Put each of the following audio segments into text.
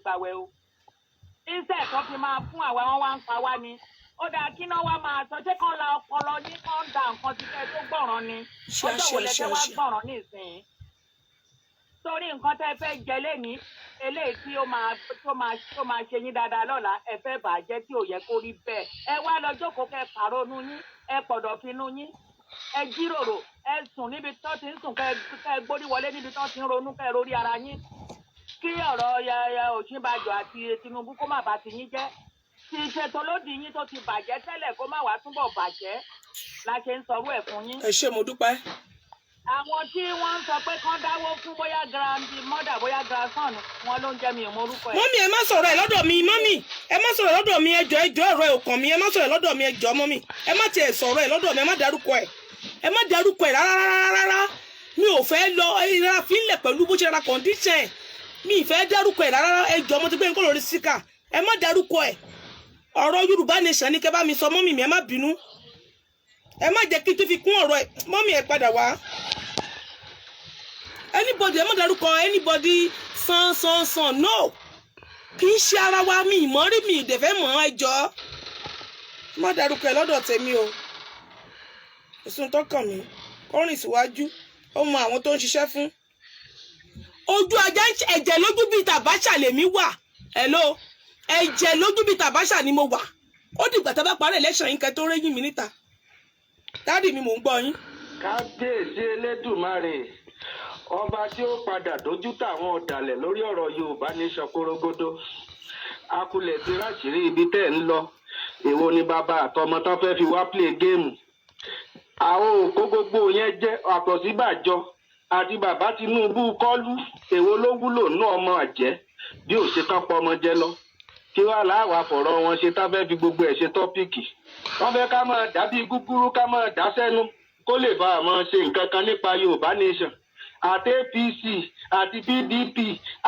gbàwẹ̀ o instead tó fi máa fún àwa wọn wá ń pa wá ni ó dáa kí náà wá máa sọ ṣé kán la ọpọlọ ní kán da nǹkan ti fẹ́ tó gbọ̀ràn ni ọjọ́ wo lẹ́fẹ́ wá gbọ̀ràn nísìnyí torí nǹkan tẹ́ fẹ́ jẹ lẹ́ni eléyìí tí ó máa ṣe yín dáadáa lọ́la ẹ fẹ́ bàjẹ́ tí ò yẹ kó rí bẹ́ẹ̀ ẹ wá lọ jókòó kẹ́ pàrónú yín ẹ pọ̀dọ̀ finú yín ẹ jíròrò ẹ sùn níbi tó ti ń sùn kẹ́ gbórí wọlé níbi tó ti ń ronú kẹ́ rórí ara yín kí ọ̀rọ̀ Ọ̀ṣínbàjò àti Tinubu kó má bàa ti yín jẹ́ ti ṣètò lódì yín tó ti bàjẹ́ tẹ́lẹ̀ kó má wàá túbọ̀ bàjẹ́ la ṣe ń sọrú ẹ̀ fún yín. ẹ ṣé mo dúpẹ́. àwọn tí wọ́n ń sọ pé kán dáwó fún bóyá grandmother bóyá grandson wọn ló ń jẹ́ mi ò mọ orúkọ ẹ̀. mọ́mí ẹ má sọ̀rọ̀ ẹ̀ lọ́dọ̀ mi mọ́mí ẹ má sọ̀rọ̀ ẹ̀ lọ́dọ̀ mi ẹjọ́ ọ̀rọ̀ ẹ̀ òkàn mi ẹ má sọ̀rọ̀ ẹ̀ lọ́dọ̀ mi ẹjọ́ mọ́mí ẹ má tiẹ̀ sọ̀rọ̀ ẹ̀ lọ́dọ̀ mi ẹ má dárúkọ ẹ̀ rárá mi ò fẹ́ lọ ìrora fílẹ̀ pẹ̀lú bó ṣe ra condition mi ì fẹ́ dárúkọ ẹ̀ rárá ẹjọ́ mo ti gbé nǹkan lórí síkà ẹ má dárúkọ ẹ̀ ọ̀rọ̀ Yorùbá nation ni kẹ́ bá mi sọ mọ́mí mi ẹ má bínú ẹ má jẹ́ kí n tó fi kún ọ̀rọ̀ ẹ̀ mọ́mí ẹ padà wá anybody ẹ má dárúkọ anybody san no kì í ṣe ara wa mi ìmọ̀ rí mi ìdẹ̀fẹ́ mọ̀ ẹjọ́ má dárúkọ ẹ lọ́dọ̀ tèmi o èsùn tó kàn mí kọrin síwájú ó mọ àwọn tó ń ṣiṣẹ́ fún ojú ajá ẹ̀jẹ̀ lójú bíi tàbáṣà lèmi wà hello ẹ̀jẹ̀ lójú bíi tàbáṣà ni mo wà ó dìgbà tá a bá parí election yín kẹ́ tó réyìn mi níta dáàdì mi mò ń gbọ́ yín. kábíyèsí elédùmarè ọba tí ó padà dojú táwọn ọ̀dàlẹ̀ lórí ọ̀rọ̀ Yorùbá nation kórógódó akulẹ̀ ti ráṣìírí ibi tẹ́ ń lọ èwo ni bàbá àtọmọ tán fẹ́ fi wá play géèmù àwọn òkó gbogbo yẹn jẹ́ àtọ̀síbàjọ àti bàbá Tinubu kọ́lù èwo ló wúlò nú ọmọ àjẹ́ bí ò ṣe tán pọ̀ ọmọ jẹ lọ kí wàá láwàá fọ̀rọ̀ wọn ṣe tá fẹ́ fi gbogbo ẹ̀ ṣe tọ́pìkì wọ́n fẹ́ ká máa dàbí gúgúrú ká máa dá sẹ́nu kó lè bá a máa ṣe nǹkan kan nípa Yorùbá nation àti APC àti PDP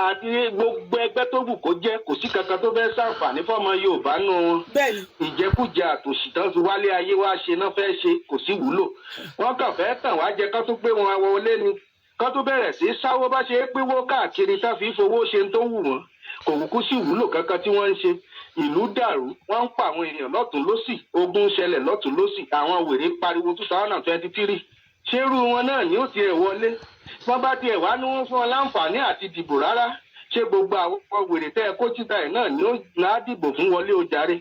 àti gbogbo ẹgbẹ́ tó wù kó jẹ́ kò sí kankan tó fẹ́ ṣàǹfààní fọ́mọ Yorùbá nù wọn ìjẹkújẹ àtòṣì tán ti wálé ayé wá ṣe náà fẹ́ ṣe kò sí wúlò wọ́n kàn fẹ́ tàn wá jẹ kán tó gbé wọn wọlé ni kán tó bẹ̀rẹ̀ sí sáwó bá ṣe é pínwó káàkiri tá fi fowó ṣe tó wù wọ́n kò kúkú sí wúlò kankan tí wọ́n ń ṣe ìlú dàrú wọ́n ń pa àwọn èèyàn lọ́tún lósì ogun ṣẹlẹ̀ lọ́tún lósì àwọn wèrè pariwo 2023 ṣerú wọn náà ni ó tiẹ̀ wọlé wọ́n bá tiẹ̀ wá ní wọ́n fún wọn láǹfààní àti dìbò rárá ṣé gbogbo àwọn wèrè tẹ́ ẹ kó títa ẹ̀ náà ni ó náà dìbò fún wọlé ó jàre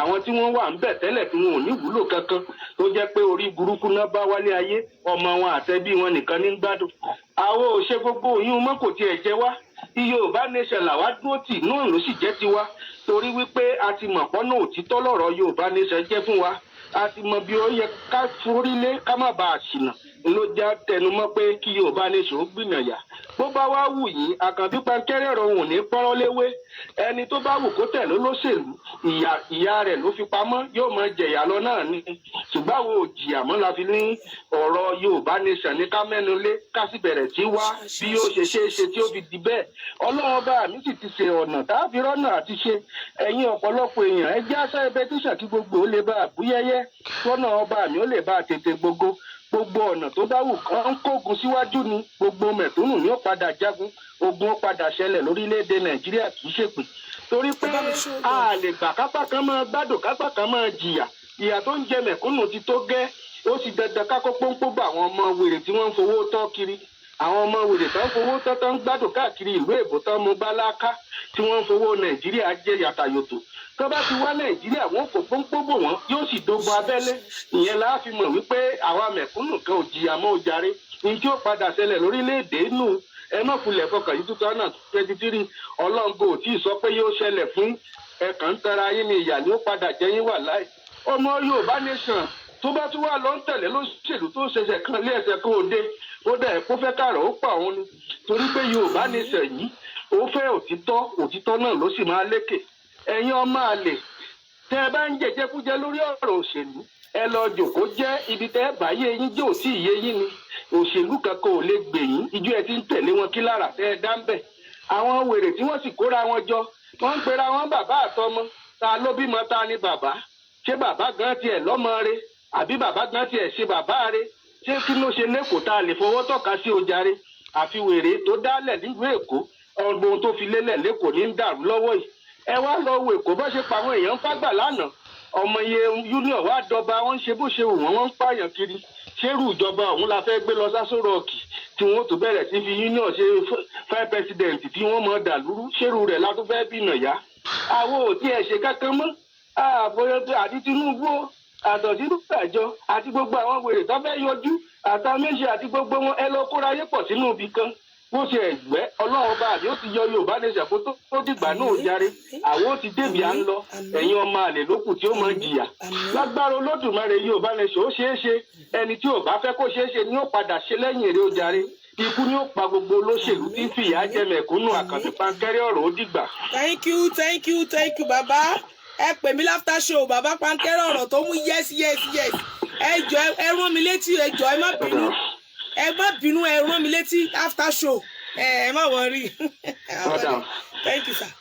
àwọn tí wọ́n wà ń bẹ̀ tẹ́lẹ̀ tí wọn ò ní wúlò kankan tó jẹ́ pé orí burúkú náà bá wálé ayé ọmọ wọn àtẹbí wọn nìkan ní gbádùn àwọn ò ṣe gbogbo oyún mọ́ kò tiẹ̀ jẹ wá Yorùbá nation làwa dúró tì náà ló sì jẹ́ tiwa torí wípé a ti mọ̀ pọ́nà òtítọ́ lọ̀rọ̀ Yorùbá nation jẹ́ fún wa a ti mọ bí ó yẹ ká forílé ká má bàa ṣìnà ló já tẹnumọ́ pé kí Yorùbá nation ó gbìyànjá bó bá wá wù yín àkànbí pankẹ́rẹ́ rọ̀ òun ní pọ́nrọ́ léwé ẹni tó bá wù kó tẹ̀ lólóṣèlú ìyá rẹ̀ ló fi pamọ́ yóò máa jẹ̀yà lọ náà ni ṣùgbọ́n àwọn òjìyà mọ́ la fi ní ọ̀rọ̀ Yorùbá nation ní ká mẹ́nu lé ká sì bẹ̀rẹ̀ sí wá bí yóò ṣe ṣe é ṣe tí ó fi di bẹ́ẹ̀ Ọlọ́run bá mi sì ti ṣe ọ̀nà tá a fi rọ́nà àti ṣe ẹ̀yin ọ̀pọ̀lọpọ̀ èèyàn ẹ jẹ́ àṣà ẹbẹ tíṣà kí gbogbo ó lè bá àbúyẹ́yẹ́ tọ́nà ọba mi ó lè bá tètè gbogbo ọ̀nà tó bá wù kán ń kógun síwájú ni gbogbo mẹ̀kúnnù ni ó padà jagun ogun ó padà ṣẹlẹ̀ lórílẹ̀‐èdè Nàìjíríà kì í ṣèpè torí pé a lè gbà kápá kan máa gbádùn kápá kan máa jìyà ìyà tó ń jẹ mẹ̀kúnnù ti tó gẹ́ ó sì dandan ká kó pọ́npọ́ bá àwọn ọmọ wèrè tí wọ́n ń fowó tọ́ kiri àwọn ọmọ wèrè tó ń fowó tọ́ tó ń gbádùn káàkiri ìlú èbó tó ń mú báláká tí wọ́n ń fowó Nàìjíríà jẹ yàtàyòtò tó bá ti wá Nàìjíríà wọn kò pọ́npọ́ bò wọ́n yóò sì dógun abẹ́lé ìyẹn la fi mọ̀ wípé àwa mẹ̀kúnnù kan ò jìyà mọ́ ó jàre ní tí ó padà ṣẹlẹ̀ lórílẹ̀‐èdè nù ẹ má kulẹ̀ fọkàn yìí 2023 ọlọ́ngbò tí ì sọ pé yóò ṣẹlẹ̀ fún ẹ̀kan ń tara yín ni ìyà ni ó padà jẹ́ yín wà láì ọmọ Yorùbá nation tó bá tún wà lọ ń tẹ̀lé lóṣèlú tó ṣẹ̀ṣẹ̀ kan lé ẹsẹ̀ kan òde ó dẹ̀ kó fẹ́ kàrọ̀ ó pa òun ni torí pé Yorùbá nation yìí ó fẹ́ òtítọ́ náà ló sì máa lékè ẹ̀yin ọmọ àlè tẹ́ ẹ bá ń jẹjẹkújẹ lórí ọ̀rọ̀ òṣèlú ẹ lọ jòkó jẹ́ ibi tẹ́ ẹ bá yé yín jẹ́ òsì ìyé yín ni òṣèlú kankan ò lè gbè yín ijó ẹ ti ń tẹ̀lé wọn kí lára tẹ́ ẹ dá ń bẹ̀ àwọn wèrè tí wọ́n sì kóra wọn jọ wọ́n ń pera wọn bàbá àtọmọ ta ló bímọ ta ni bàbá ṣé bàbá gan tiẹ̀ lọ́mọ rẹ̀ àbí bàbá gan tiẹ̀ ṣe bàbá rẹ̀ ṣé kí ló ṣe lẹ́kọ̀ọ́ tá a lè fọwọ́ tọ́ka sí ojàre àfi wèrè tó dálẹ̀ nílùú Èkó ọgbọ́n tó fi lélẹ̀ lẹ́kọ̀ọ́ ní ń dàrú lọ́wọ́ yìí ẹ wá lọ wo Èkó bá ṣe pa àwọn èèyàn fágbà lánàá ọmọ iye union wá dọba wọn ń ṣe bó ṣe wù wọn ń pààyàn kiri ṣérù ìjọba ọ̀hún la fẹ́ gbé lọ sásó rọọkì tí wọ́n tó bẹ̀rẹ̀ sí fi union ṣe fẹ́ president tí wọ́n mọ̀ dàlúrú ṣérù rẹ̀ la tó fẹ́ bìnà yá àwọn ò tí ẹ ṣe kankan mọ́ àbọyọ àti Tinubu àtọ̀sínú àjọ àti gbogbo àwọn wèrè tó fẹ́ yọjú àtàwọn méjì àti gbogbo wọn ẹ lọ kóra yé pọ̀ sínú ibì kan bó ṣe ẹgbẹ́ Ọlọ́run ọba àbí ó ti yọ Yorùbá ní ìṣàkó tó dìgbà náà járe àwọn ó ti débi à ń lọ ẹ̀yin ọmọ àlè lókù tí ó mọ jìyà lágbára Olódùmarè Yorùbá ní ṣó ṣeé ṣe ẹni tí ò bá fẹ́ kó ṣeé ṣe ni ó padà ṣe lẹ́yìn èrè ó járe ikú ni ó pa gbogbo olóṣèlú tí ń fìyà jẹ mẹ̀kúnnù àkànbí pankẹ́rẹ́ ọ̀rọ̀ ó dìgbà. thank you bàbá ẹ pè mí láfter show bàbá pankẹ́rẹ́ ọ̀rọ̀ tó mú yes ẹ jọ ẹ rán mi létí ẹ jọ ẹ má bínú ẹ rán mi létí after show ẹ má worry. Thank you sir.